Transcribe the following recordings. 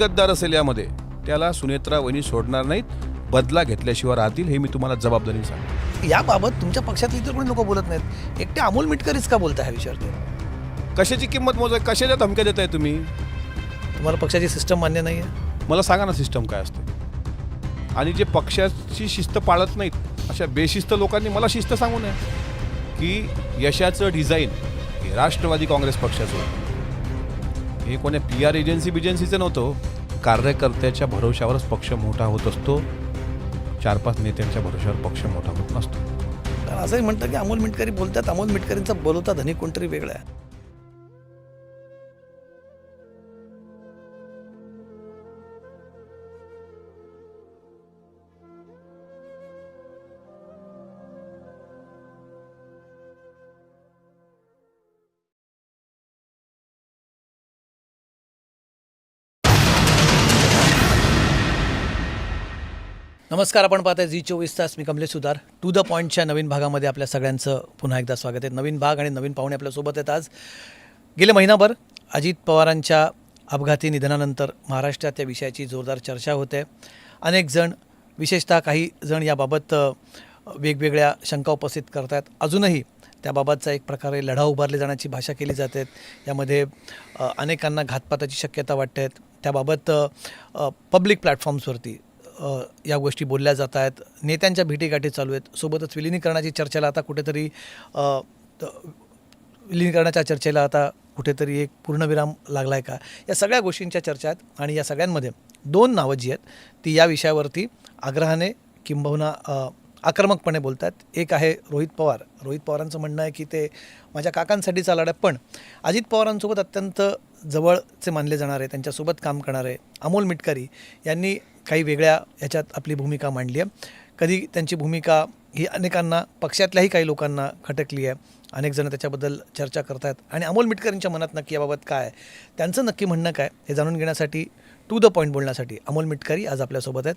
गद्दार असेल यामध्ये त्याला सुनेत्रा वहिनी सोडणार नाहीत, बदला घेतल्याशिवाय राहतील, हे मी तुम्हाला जबाबदारीने सांगतो. याबाबत तुमच्या पक्षातली इतर कोणी लोक बोलत नाहीत, एकटे अमोल मिटकरीच का बोलता ह्या विषयावर? कशाची किंमत मोजाय, कशाच्या धमक्या देताय तुम्ही? तुम्हाला पक्षाची सिस्टम मान्य नाही आहे? मला सांगा ना सिस्टम काय असते. आणि जे पक्षाची शिस्त पाळत नाहीत अशा बेशिस्त लोकांनी मला शिस्त सांगू नये की यशाचं डिझाईन हे राष्ट्रवादी काँग्रेस पक्षाचं होतं. हे कोण्या PR एजन्सीचं नव्हतं. कार्यकर्त्याच्या भरोशावरच पक्ष मोठा होत असतो, 4-5 नेत्यांच्या भरोशावर पक्ष मोठा होत नसतो. कारण असंही म्हणतं की अमोल मिटकरी बोलतात, अमोल मिटकरींचा बोलवता धनी कोणतरी वेगळा आहे. नमस्कार, आपण पाहताय Zee24 तास. मी कमलेश सुधार. टू द पॉईंटच्या नवीन भागामध्ये आपल्या सगळ्यांचं पुन्हा एकदा स्वागत आहे. नवीन भाग आणि नवीन पाहुणे आपल्यासोबत आहेत. आज गेले महिनाभर अजित पवारांच्या अपघाती निधनानंतर महाराष्ट्रात या विषयाची जोरदार चर्चा होते. अनेक जण, विशेषतः काही जण याबाबत वेगवेगळ्या शंका उपस्थित करत आहेत. अजूनही त्याबाबतचा एक प्रकारे लढा उभारले जाण्याची भाषा केली जाते. यामध्ये अनेकांना घातपाताची शक्यता वाटते. त्याबाबत पब्लिक प्लॅटफॉर्म्सवरती या गोष्टी बोलल्या जात आहेत. नेत्यांच्या भेटीगाठी चालू आहेत. सोबतच विलिनीकरणाची चर्चेला आता कुठेतरी एक पूर्णविराम लागला आहे का, या सगळ्या गोष्टींच्या चर्चा आहेत. आणि या सगळ्यांमध्ये 2 नावं जी आहेत ती या विषयावरती आग्रहाने किंबहुना आक्रमकपणे बोलत आहेत. एक आहे रोहित पवार. रोहित पवारांचं म्हणणं आहे की ते माझ्या काकांसाठी चालणार आहे, पण अजित पवारांसोबत अत्यंत जवळचे मानले जाणारे, त्यांच्यासोबत काम करणारे अमोल मिटकरी यांनी काही वेगळ्या ह्याच्यात आपली भूमिका मांडली आहे. कधी त्यांची भूमिका ही अनेकांना, पक्षातल्याही काही लोकांना खटकली आहे. अनेक जण त्याच्याबद्दल चर्चा करत आहेत. आणि अमोल मिटकरींच्या मनात नक्की याबाबत काय आहे, त्यांचं नक्की म्हणणं काय, हे जाणून घेण्यासाठी टू द पॉईंट बोलण्यासाठी अमोल मिटकरी आज आपल्यासोबत आहेत.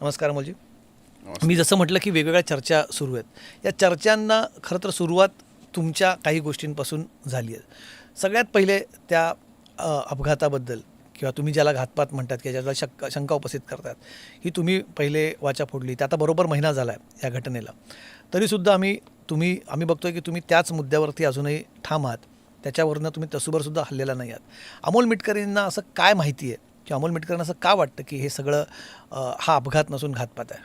नमस्कार अमोलजी. मी जसं म्हटलं की वेगवेगळ्या चर्चा सुरू आहेत. या चर्चांना खरं तर सुरुवात तुमच्या काही गोष्टींपासून झाली आहे. सगळ्यात पहिले त्या अपघाताबद्दल, किंवा तुम्ही ज्याला घातपात म्हणतात की ज्याला शंका उपस्थित करतात, ही तुम्ही पहिले वाचा फोडली. ते आता बरोबर महिना झाला आहे या घटनेला. तरीसुद्धा आम्ही बघतोय की तुम्ही त्याच मुद्द्यावरती अजूनही ठाम आहात. त्याच्यावरनं तुम्ही तसूभरसुद्धा हल्लेला नाही आहात. अमोल मिटकरींना असं काय माहिती आहे की अमोल मिटकरींना असं का वाटतं की हे सगळं हा अपघात नसून घातपात आहे?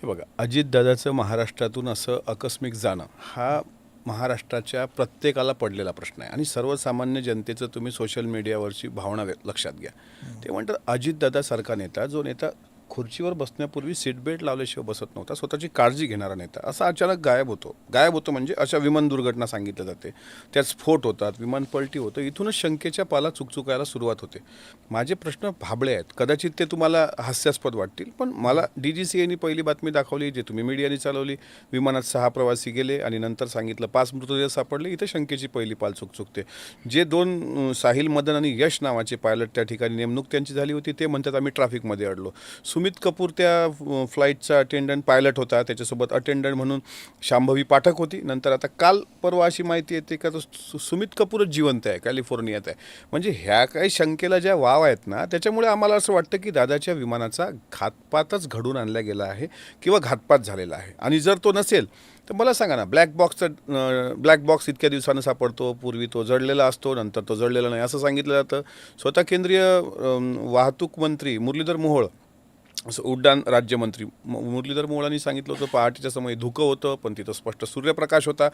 हे बघा, अजितदादाचं महाराष्ट्रातून असं आकस्मिक जाणं हा महाराष्ट्राच्या प्रत्येकाला पडलेला प्रश्न आहे. आणि सर्वसामान्य जनतेचं तुम्ही सोशल मीडियावरची भावना लक्षात घ्या. ते म्हणतात अजितदादासारखा नेता, जो नेता खुर्चीवर बसण्यापूर्वी सीट बेल्ट लावल्याशिवाय बसत नव्हता, स्वतःची काळजी घेणारा नेता, असा अचानक गायब होतो म्हणजे अशा विमान दुर्घटना सांगितल्या जाते, त्यात स्फोट होतात, विमान पलटी होतं. इथूनच शंकेच्या पाला चुकचुकायला सुरुवात होते. माझे प्रश्न भाबळे आहेत, कदाचित ते तुम्हाला हास्यास्पद वाटतील, पण मला DGCAनी पहिली बातमी दाखवली, जे तुम्ही मीडियाने चालवली, विमानात 6 प्रवासी गेले आणि नंतर सांगितलं 5 मृतदेह सापडले. इथे शंकेची पहिली पाल चुकचुकते. जे 2 साहिल मदन आणि यश नावाचे पायलट त्या ठिकाणी नेमणूक त्यांची झाली होती, ते म्हणतात आम्ही ट्रॅफिकमध्ये अडलो. सुमित कपूर त्या फ्लाईटचा अटेंडंट पायलट होता, त्याच्यासोबत अटेंडंट म्हणून शांभवी पाठक होती. नंतर आता काल परवा अशी माहिती येते का तो सुमित कपूरच जिवंत आहे, कॅलिफोर्नियात आहे. म्हणजे ह्या काही शंकेला ज्या वाव आहेत ना, त्याच्यामुळे आम्हाला असं वाटतं की दादाच्या विमानाचा घातपातच घडून आणला गेला आहे किंवा घातपात झालेला आहे. आणि जर तो नसेल तर मला सांगा ना, ब्लॅक बॉक्स इतक्या दिवसानं सापडतो, पूर्वी तो जळलेला असतो, नंतर तो जळलेला नाही असं सांगितलं जातं. स्वतः केंद्रीय वाहतूक मंत्री मुरलीधर मोहोळ, असं उड्डाण राज्यमंत्री मुरलीधर मोहोळांनी सांगितलं होतं पहाटेच्या समयी धुकं होतं, पण तिथं स्पष्ट सूर्यप्रकाश होता.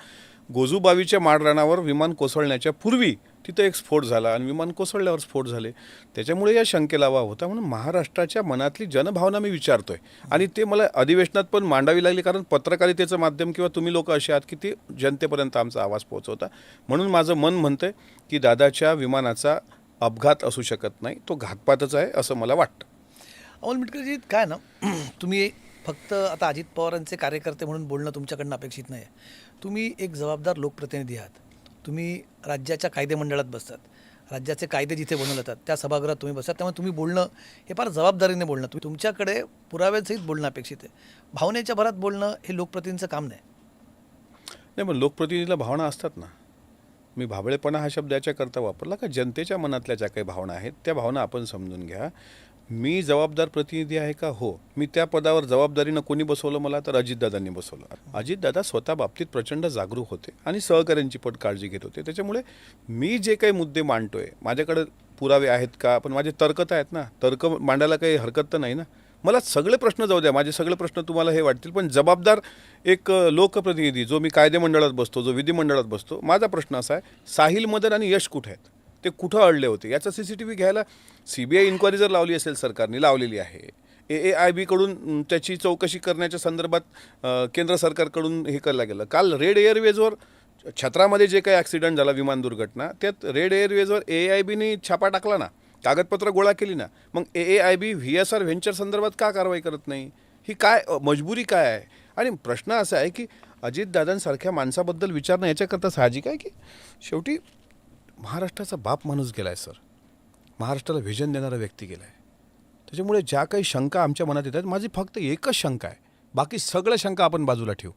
गोजूबावीच्या माळरानावर विमान कोसळण्याच्या पूर्वी तिथं एक स्फोट झाला आणि विमान कोसळल्यावर स्फोट झाले. त्याच्यामुळे या शंकेला वाव होता. म्हणून महाराष्ट्राच्या मनातली जनभावना मी विचारतोय, आणि ते मला अधिवेशनात पण मांडावी लागली, कारण पत्रकारितेचं माध्यम किंवा तुम्ही लोक असे आहात की ते जनतेपर्यंत आमचा आवाज पोहोचवता. म्हणून माझं मन म्हणतंय की दादाच्या विमानाचा अपघात असू शकत नाही, तो घातपातच आहे असं मला वाटतं. अमोल मिटकरी, काय ना, तुम्ही फक्त आता अजित पवारांचे कार्यकर्ते म्हणून बोलणं तुमच्याकडनं अपेक्षित नाही आहे. तुम्ही एक जबाबदार लोकप्रतिनिधी आहात. तुम्ही राज्याच्या कायदेमंडळात बसतात. राज्याचे कायदे जिथे बनवले जातात त्या सभागृहात तुम्ही बसतात. त्यामुळे तुम्ही बोलणं हे फार जबाबदारीने बोलणं, तुमच्याकडे पुराव्यासहित बोलणं अपेक्षित आहे. भावनेच्या भरात बोलणं हे लोकप्रतिनिधीचं काम नाही. पण लोकप्रतिनिधीला भावना असतात ना. मी भाबळेपणा हा शब्द याच्याकरता वापरला का जनतेच्या मनातल्या ज्या काही भावना आहेत त्या भावना आपण समजून घ्या. मी जबाबदार प्रतिनिधी आहे का? हो. मी त्या पदावर जबाबदारीनं कोणी बसवलं मला? तर अजितदादांनी बसवलं. अजितदादा स्वतः बाबतीत प्रचंड जागरूक होते आणि सहकाऱ्यांची पण काळजी घेत होते. त्याच्यामुळे मी जे काही मुद्दे मांडतोय, माझ्याकडे पुरावे आहेत का? पण माझे तर्क तर आहेत ना. तर्क मांडायला काही हरकत तर नाही ना. मला सगळे प्रश्न जाऊ द्या, माझे सगळे प्रश्न तुम्हाला हे वाटतील, पण जबाबदार एक लोकप्रतिनिधी जो मी कायदेमंडळात बसतो, जो विधिमंडळात बसतो, माझा प्रश्न असा आहे, साहिल मदन आणि यश कुठे आहेत? ते कुठं अडले होते? याचा CCTV घ्यायला CBI इन्क्वायरी जर लावली असेल सरकारने, लावलेली आहे. AAIB कडून त्याची चौकशी करण्याच्या संदर्भात केंद्र सरकारकडून हे केलं गेलं. काल रेड एअरवेजवर छत्रामध्ये जे काही ॲक्सिडेंट झाला, विमान दुर्घटना, त्यात रेड एअरवेजवर AAIBने छापा टाकला ना, कागदपत्र गोळा केली ना. मग AAIB VSR व्हेंचर संदर्भात का कारवाई करत नाही? ही काय मजबुरी काय आहे? आणि प्रश्न असा आहे की अजितदादांसारख्या माणसाबद्दल विचारणं याच्याकरता साहजिक आहे की शेवटी महाराष्ट्राचा बाप माणूस गेला आहे सर. महाराष्ट्राला व्हिजन देणारा व्यक्ती गेला आहे. त्याच्यामुळे ज्या काही शंका आमच्या मनात येतात, माझी फक्त एकच शंका आहे, बाकी सगळ्या शंका आपण बाजूला ठेवू.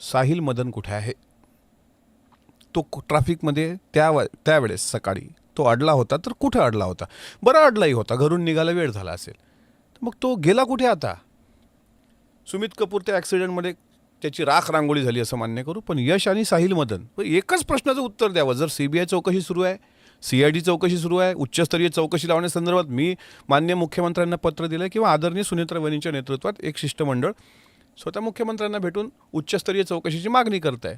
साहिल मदन कुठे आहे? तो ट्रॅफिकमध्ये त्यावेळेस सकाळी तो अडला होता, तर कुठे अडला होता? बरा अडलाही होता, घरून निघायला वेळ झाला असेल, तर मग तो गेला कुठे आता? सुमित कपूर त्या ॲक्सिडेंटमध्ये त्याची राख रांगोळी झाली असं मान्य करू, पण यश आणि साहिल मदन एकच प्रश्नाचं उत्तर द्यावं. जर CBI चौकशी सुरू आहे, CID चौकशी सुरू आहे, उच्चस्तरीय चौकशी लावण्यासंदर्भात मी माननीय मुख्यमंत्र्यांना पत्र दिलं किंवा आदरणीय सुनेत्रा वहिनींच्या नेतृत्वात एक शिष्टमंडळ स्वतः मुख्यमंत्र्यांना भेटून उच्चस्तरीय चौकशीची मागणी करत आहे.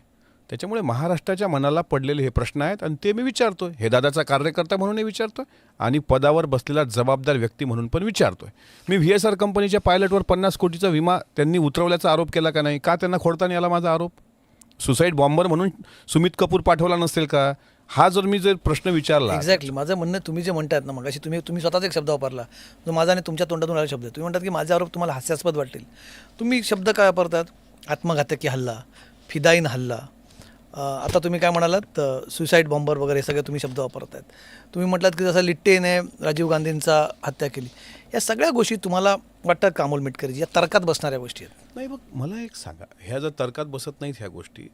त्याच्यामुळे महाराष्ट्राच्या मनाला पडलेले हे प्रश्न आहेत आणि ते मी विचारतोय. हे दादाचा कार्यकर्ता म्हणूनही विचारतोय आणि पदावर बसलेला जबाबदार व्यक्ती म्हणून पण विचारतोय. मी VSR कंपनीच्या पायलटवर 50 कोटीचा विमा त्यांनी उतरवल्याचा आरोप केला का नाही? का त्यांना खोडता नाही आला माझा आरोप? सुसाईड बॉम्बर म्हणून सुमित कपूर पाठवला नसेल का? हा जर मी प्रश्न विचारला. एक्झॅक्टली माझं म्हणणं तुम्ही जे म्हणतायत ना, मग तुम्ही स्वतःच एक शब्द वापरला जो माझा आणि तुमच्या तोंडातून आलेला शब्द आहे. तुम्ही म्हणतात की माझे आरोप तुम्हाला हास्यास्पद वाटतील. तुम्ही शब्द काय वापरतात? आत्मघातकी हल्ला, फिदाईन हल्ला, आता तुम्ही काय म्हणालात सुसाईड बॉम्बर वगैरे सगळे तुम्ही शब्द वापरत आहेत. तुम्ही म्हटलात की जसं लिट्टेने राजीव गांधींचा हत्या केली. या सगळ्या गोष्टी तुम्हाला वाटतात का अमोल मिटकरी या तर्कात बसणाऱ्या गोष्टी आहेत? नाही, मग मला एक सांगा, ह्या जर तर्कात बसत नाहीत ह्या गोष्टी,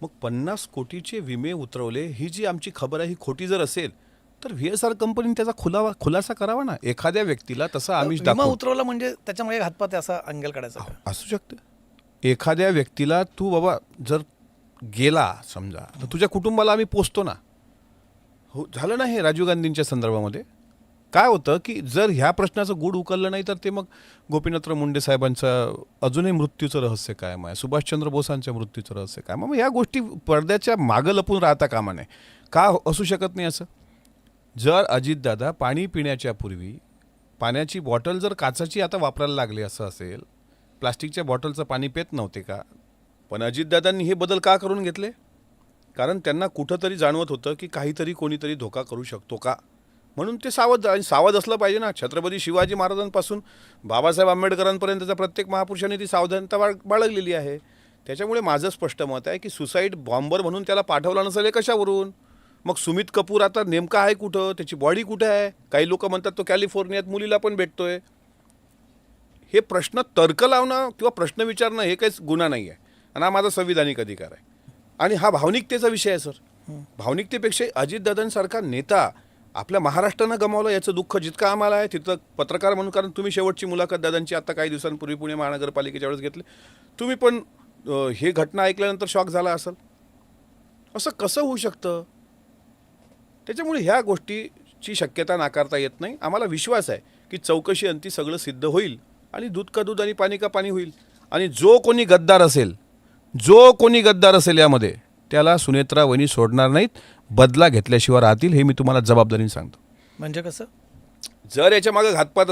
मग 50 कोटीचे विमे उतरवले ही जी आमची खबर आहे ही खोटी जर असेल तर VSR कंपनीने त्याचा खुलासा करावा ना. एखाद्या व्यक्तीला तसं आम्ही विमा उतरवला म्हणजे त्याच्यामुळे हातपात असा अंगल काढायचा का? असू शकतं. एखाद्या व्यक्तीला तू बाबा जर गेला समजा, तर तुझ्या कुटुंबाला आम्ही पोचतो ना. हो, झालं ना हे राजीव गांधींच्या संदर्भामध्ये. काय होतं की जर ह्या प्रश्नाचं गूढ उकललं नाही तर ते मग गोपीनाथराव मुंडे साहेबांचं अजूनही मृत्यूचं रहस्य कायम आहे, सुभाषचंद्र बोसांच्या मृत्यूचं रहस्य कायम आहे. मग ह्या गोष्टी पडद्याच्या मागं लपून राहता कामा नये. का असू शकत नाही असं? जर अजितदादा पाणी पिण्याच्या पूर्वी पाण्याची बॉटल जर काचाची आता वापरायला लागली असं असेल, प्लास्टिकच्या बॉटलचं पाणी पित नव्हते का? पण अजितदादांनी हे बदल का करून घेतले? कारण त्यांना कुठंतरी जाणवत होतं की काहीतरी कोणीतरी धोका करू शकतो का, म्हणून ते सावध असलं पाहिजे ना. छत्रपती शिवाजी महाराजांपासून बाबासाहेब आंबेडकरांपर्यंतच्या प्रत्येक महापुरुषांनी ती सावधानता बाळगलेली आहे. त्याच्यामुळे माझं स्पष्ट मत आहे की सुसाईड बॉम्बर म्हणून त्याला पाठवला नसेल हे कशावरून? मग सुमित कपूर आता नेमका आहे कुठं? त्याची बॉडी कुठे आहे? काही लोक म्हणतात तो कॅलिफोर्नियात मुलीला पण भेटतोय. हे प्रश्न तर्क लावणं किंवा प्रश्न विचारणं हे काहीच गुन्हा नाही आहे आणि हा माझा संविधानिक अधिकार आहे. आणि हा भावनिकतेचा विषय आहे सर. भावनिकतेपेक्षा अजितदादांसारखा नेता आपल्या महाराष्ट्रानं गमावलं याचं दुःख जितकं आम्हाला आहे तिथं पत्रकार म्हणून. कारण तुम्ही शेवटची मुलाखत दादांची आता काही दिवसांपूर्वी पुणे महानगरपालिकेच्या वेळेस घेतली, तुम्ही पण हे घटना ऐकल्यानंतर शॉक झाला असेल. असं कसं होऊ शकतं? त्याच्यामुळे ह्या गोष्टीची शक्यता नाकारता येत नाही. आम्हाला विश्वास आहे की चौकशी अंती सगळं सिद्ध होईल आणि दूध का दूध आणि पाणी का पाणी होईल. आणि जो कोणी गद्दार असेल यामध्ये त्याला सुनेत्रा वहिनी सोडणार नाहीत, बदला घेतल्याशिवाय राहतील, हे मी तुम्हाला जबाबदारीने सांगतो. म्हणजे कसं? जर याच्या मागे घातपात